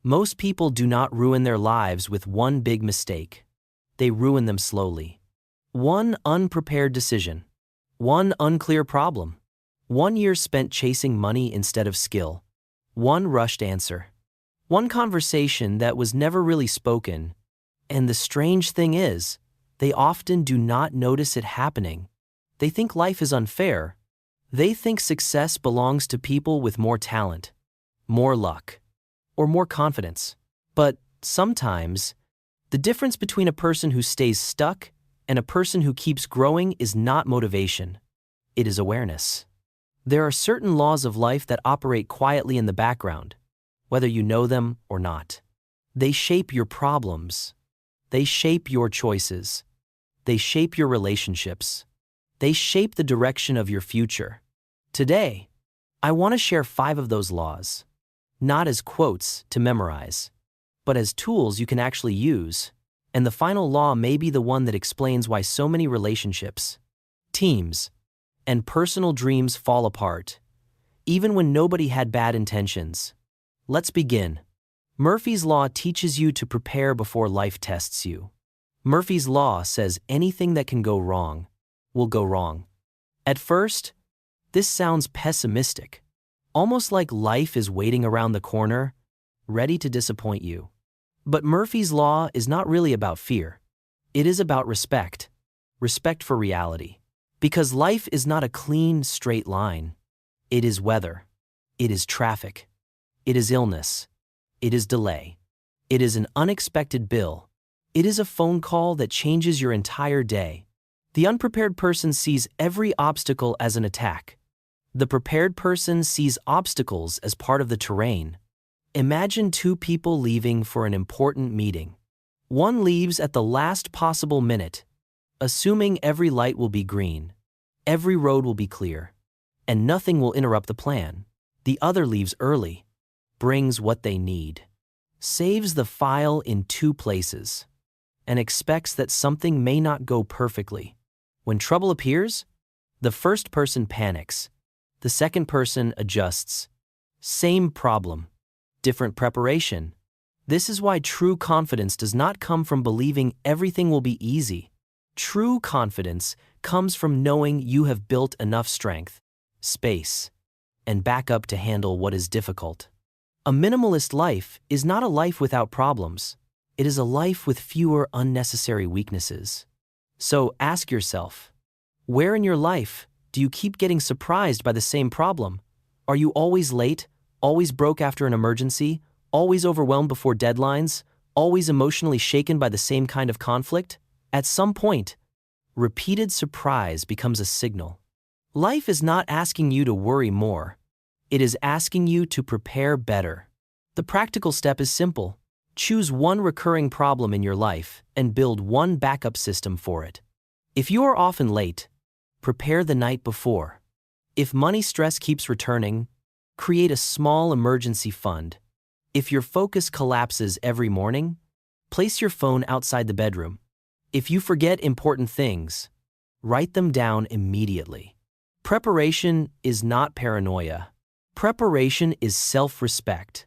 Most people do not ruin their lives with one big mistake. They ruin them slowly. One unprepared decision. One unclear problem. 1 year spent chasing money instead of skill. One rushed answer. One conversation that was never really spoken. And the strange thing is, they often do not notice it happening. They think life is unfair. They think success belongs to people with more talent, more luck, or more confidence. But sometimes, the difference between a person who stays stuck and a person who keeps growing is not motivation. It is awareness. There are certain laws of life that operate quietly in the background, whether you know them or not. They shape your problems. They shape your choices. They shape your relationships. They shape the direction of your future. Today, I want to share 5 of those laws, not as quotes to memorize, but as tools you can actually use. And the final law may be the one that explains why so many relationships, teams, and personal dreams fall apart, even when nobody had bad intentions. Let's begin. Murphy's Law teaches you to prepare before life tests you. Murphy's Law says anything that can go wrong will go wrong. At first, this sounds pessimistic, almost like life is waiting around the corner, ready to disappoint you. But Murphy's Law is not really about fear. It is about respect. Respect for reality. Because life is not a clean, straight line. It is weather. It is traffic. It is illness. It is delay. It is an unexpected bill. It is a phone call that changes your entire day. The unprepared person sees every obstacle as an attack. The prepared person sees obstacles as part of the terrain. Imagine 2 people leaving for an important meeting. One leaves at the last possible minute, assuming every light will be green, every road will be clear, and nothing will interrupt the plan. The other leaves early, brings what they need, saves the file in 2 places, and expects that something may not go perfectly. When trouble appears, the first person panics. The second person adjusts. Same problem, different preparation. This is why true confidence does not come from believing everything will be easy. True confidence comes from knowing you have built enough strength, space, and backup to handle what is difficult. A minimalist life is not a life without problems. It is a life with fewer unnecessary weaknesses. So ask yourself, where in your life do you keep getting surprised by the same problem? Are you always late, always broke after an emergency, always overwhelmed before deadlines, always emotionally shaken by the same kind of conflict? At some point, repeated surprise becomes a signal. Life is not asking you to worry more. It is asking you to prepare better. The practical step is simple. Choose one recurring problem in your life and build one backup system for it. If you are often late, prepare the night before. If money stress keeps returning, create a small emergency fund. If your focus collapses every morning, place your phone outside the bedroom. If you forget important things, write them down immediately. Preparation is not paranoia. Preparation is self-respect.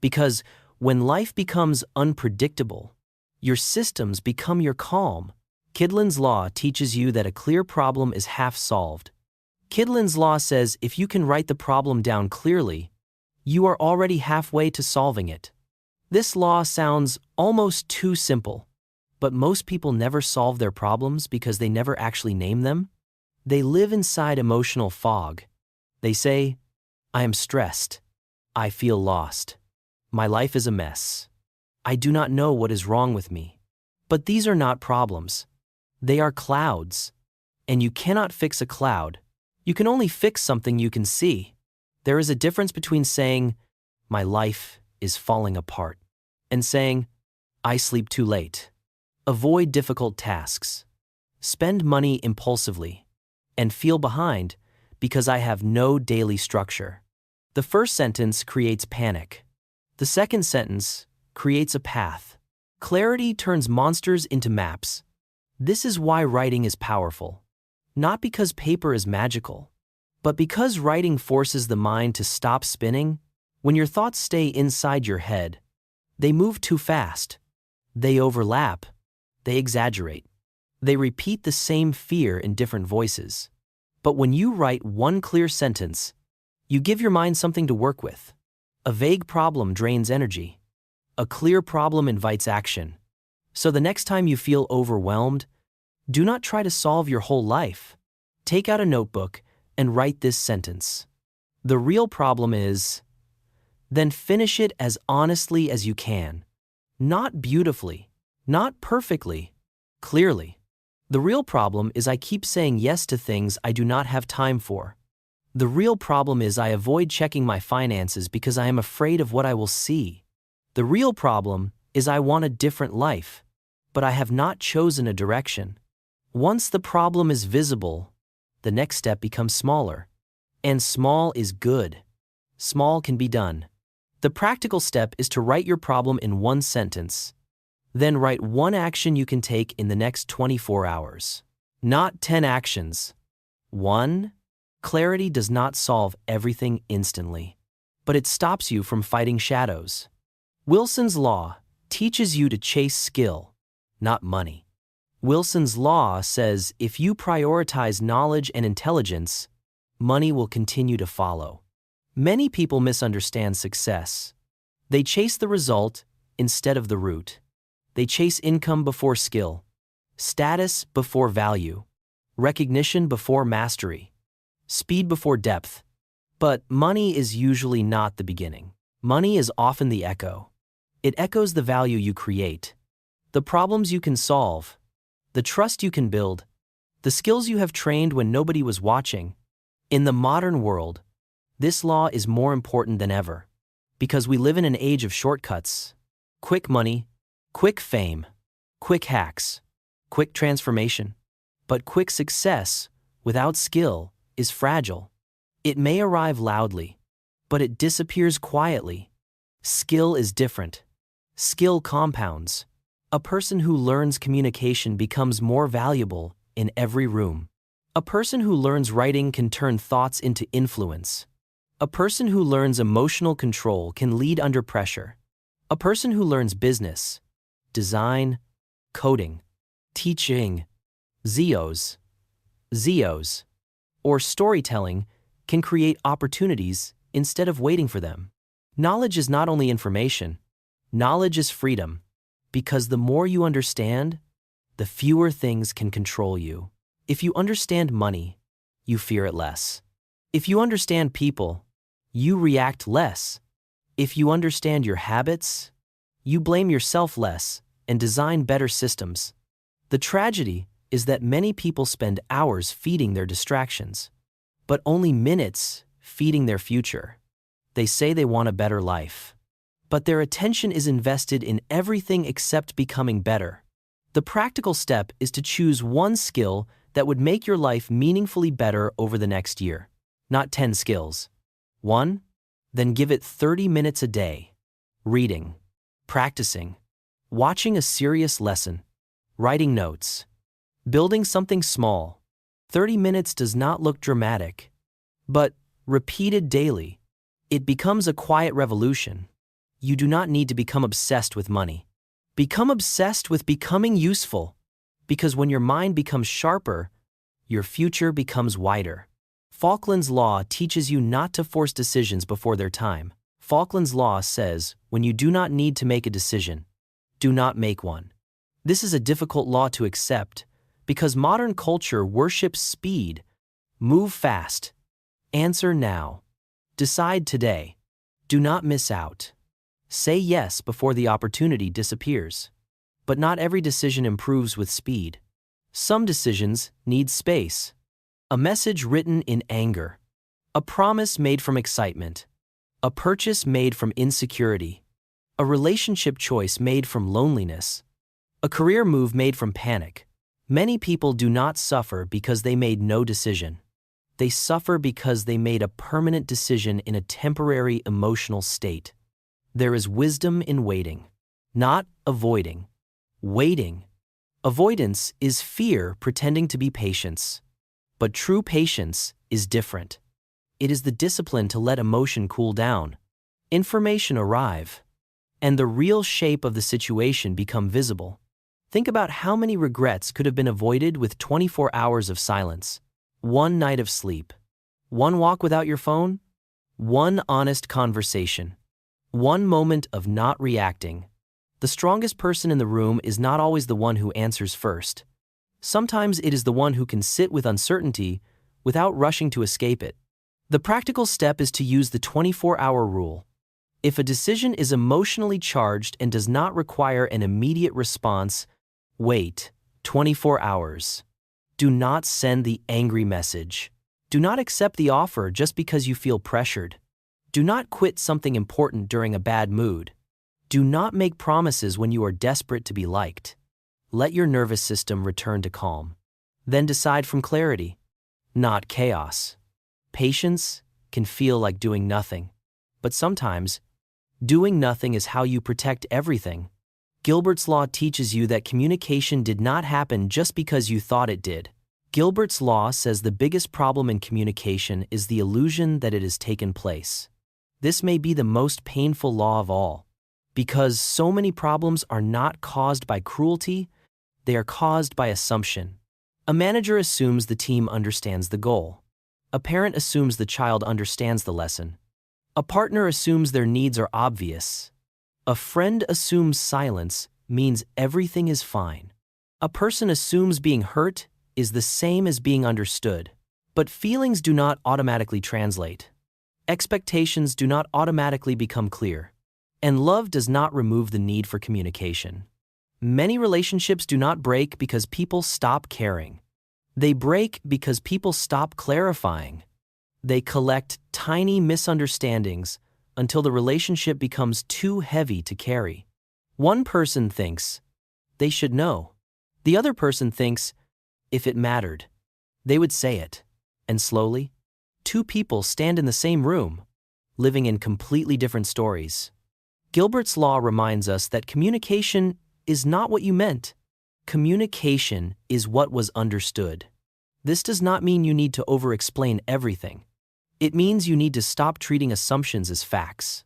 Because when life becomes unpredictable, your systems become your calm. Kydland's Law teaches you that a clear problem is half solved. Kydland's Law says if you can write the problem down clearly, you are already halfway to solving it. This law sounds almost too simple, but most people never solve their problems because they never actually name them. They live inside emotional fog. They say, I am stressed. I feel lost. My life is a mess. I do not know what is wrong with me. But these are not problems. They are clouds. And you cannot fix a cloud. You can only fix something you can see. There is a difference between saying, my life is falling apart, and saying, I sleep too late. Avoid difficult tasks. Spend money impulsively. And feel behind because I have no daily structure. The first sentence creates panic. The second sentence creates a path. Clarity turns monsters into maps. This is why writing is powerful. Not because paper is magical, but because writing forces the mind to stop spinning. When your thoughts stay inside your head, They move too fast. They overlap. They exaggerate. They repeat the same fear in different voices. But when you write one clear sentence, you give your mind something to work with. A vague problem drains energy. A clear problem invites action. So the next time you feel overwhelmed, do not try to solve your whole life. Take out a notebook and write this sentence. The real problem is, then finish it as honestly as you can. Not beautifully, not perfectly, clearly. The real problem is I keep saying yes to things I do not have time for. The real problem is I avoid checking my finances because I am afraid of what I will see. The real problem is I want a different life, but I have not chosen a direction. Once the problem is visible, the next step becomes smaller. And small is good. Small can be done. The practical step is to write your problem in one sentence. Then write one action you can take in the next 24 hours. Not 10 actions. 1. Clarity does not solve everything instantly, but it stops you from fighting shadows. Wilson's Law teaches you to chase skill, not money. Wilson's Law says if you prioritize knowledge and intelligence, money will continue to follow. Many people misunderstand success. They chase the result instead of the root. They chase income before skill, status before value, recognition before mastery, speed before depth. But money is usually not the beginning. Money is often the echo. It echoes the value you create, the problems you can solve, the trust you can build, the skills you have trained when nobody was watching. In the modern world, this law is more important than ever, because we live in an age of shortcuts, quick money, quick fame, quick hacks, quick transformation. But quick success, without skill, is fragile. It may arrive loudly, but it disappears quietly. Skill is different. Skill compounds. A person who learns communication becomes more valuable in every room. A person who learns writing can turn thoughts into influence. A person who learns emotional control can lead under pressure. A person who learns business, design, coding, teaching, ZOs, or storytelling can create opportunities instead of waiting for them. Knowledge is not only information, knowledge is freedom, because the more you understand, the fewer things can control you. If you understand money, you fear it less. If you understand people, you react less. If you understand your habits, you blame yourself less and design better systems. The tragedy is that many people spend hours feeding their distractions, but only minutes feeding their future. They say they want a better life, but their attention is invested in everything except becoming better. The practical step is to choose one skill that would make your life meaningfully better over the next year, not 10 skills. 1. Then give it 30 minutes a day. Reading, practicing, watching a serious lesson, writing notes, building something small. 30 minutes does not look dramatic, but repeated daily, it becomes a quiet revolution. You do not need to become obsessed with money. Become obsessed with becoming useful, because when your mind becomes sharper, your future becomes wider. Falkland's Law teaches you not to force decisions before their time. Falkland's Law says, when you do not need to make a decision, do not make one. This is a difficult law to accept, because modern culture worships speed. Move fast. Answer now. Decide today. Do not miss out. Say yes before the opportunity disappears. But not every decision improves with speed. Some decisions need space. A message written in anger. A promise made from excitement. A purchase made from insecurity. A relationship choice made from loneliness. A career move made from panic. Many people do not suffer because they made no decision. They suffer because they made a permanent decision in a temporary emotional state. There is wisdom in waiting, not avoiding. Waiting. Avoidance is fear pretending to be patience. But true patience is different. It is the discipline to let emotion cool down, information arrive, and the real shape of the situation become visible. Think about how many regrets could have been avoided with 24 hours of silence, one night of sleep, one walk without your phone, one honest conversation, one moment of not reacting. The strongest person in the room is not always the one who answers first. Sometimes it is the one who can sit with uncertainty without rushing to escape it. The practical step is to use the 24-hour rule. If a decision is emotionally charged and does not require an immediate response, wait 24 hours. Do not send the angry message. Do not accept the offer just because you feel pressured. Do not quit something important during a bad mood. Do not make promises when you are desperate to be liked. Let your nervous system return to calm. Then decide from clarity, not chaos. Patience can feel like doing nothing, but sometimes doing nothing is how you protect everything. Gilbert's Law teaches you that communication did not happen just because you thought it did. Gilbert's Law says the biggest problem in communication is the illusion that it has taken place. This may be the most painful law of all, because so many problems are not caused by cruelty, they are caused by assumption. A manager assumes the team understands the goal. A parent assumes the child understands the lesson. A partner assumes their needs are obvious. A friend assumes silence means everything is fine. A person assumes being hurt is the same as being understood. But feelings do not automatically translate. Expectations do not automatically become clear. And love does not remove the need for communication. Many relationships do not break because people stop caring. They break because people stop clarifying. They collect tiny misunderstandings until the relationship becomes too heavy to carry. One person thinks, they should know. The other person thinks, if it mattered, they would say it. And slowly, two people stand in the same room, living in completely different stories. Gilbert's Law reminds us that communication is not what you meant. Communication is what was understood. This does not mean you need to over-explain everything. It means you need to stop treating assumptions as facts.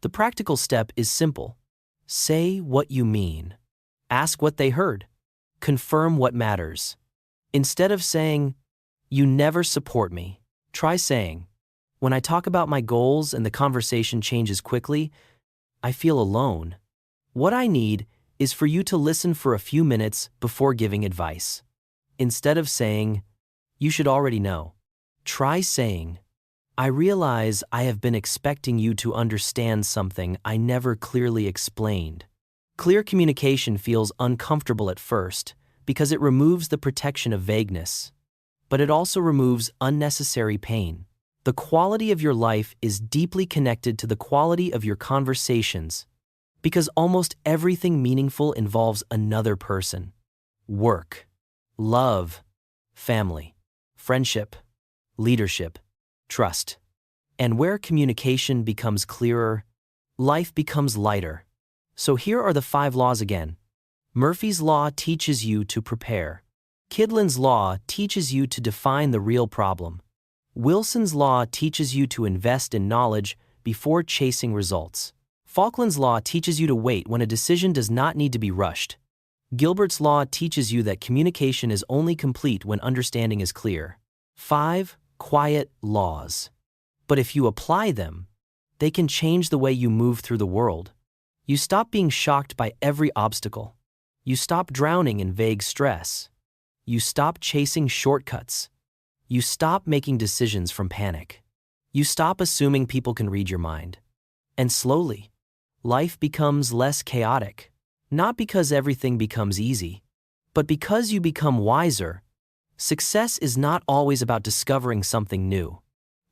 The practical step is simple. Say what you mean. Ask what they heard. Confirm what matters. Instead of saying, "You never support me," try saying, "When I talk about my goals and the conversation changes quickly, I feel alone. What I need is for you to listen for a few minutes before giving advice." Instead of saying, "You should already know," try saying, "I realize I have been expecting you to understand something I never clearly explained." Clear communication feels uncomfortable at first because it removes the protection of vagueness, but it also removes unnecessary pain. The quality of your life is deeply connected to the quality of your conversations because almost everything meaningful involves another person. Work, love, family, friendship, leadership, trust. And where communication becomes clearer, life becomes lighter. So here are the 5 laws again. Murphy's Law teaches you to prepare. Kidlin's Law teaches you to define the real problem. Wilson's Law teaches you to invest in knowledge before chasing results. Falkland's Law teaches you to wait when a decision does not need to be rushed. Gilbert's Law teaches you that communication is only complete when understanding is clear. 5 quiet laws. But if you apply them, they can change the way you move through the world. You stop being shocked by every obstacle. You stop drowning in vague stress. You stop chasing shortcuts. You stop making decisions from panic. You stop assuming people can read your mind. And slowly, life becomes less chaotic. Not because everything becomes easy, but because you become wiser. Success is not always about discovering something new.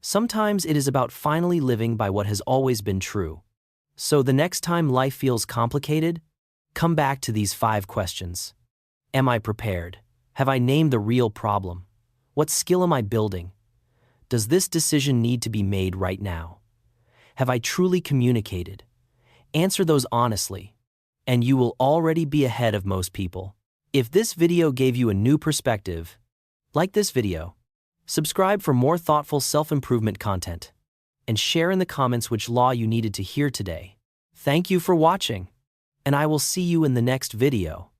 Sometimes it is about finally living by what has always been true. So the next time life feels complicated, come back to these 5 questions. Am I prepared? Have I named the real problem? What skill am I building? Does this decision need to be made right now? Have I truly communicated? Answer those honestly, and you will already be ahead of most people. If this video gave you a new perspective, like this video, subscribe for more thoughtful self-improvement content, and share in the comments which law you needed to hear today. Thank you for watching, and I will see you in the next video.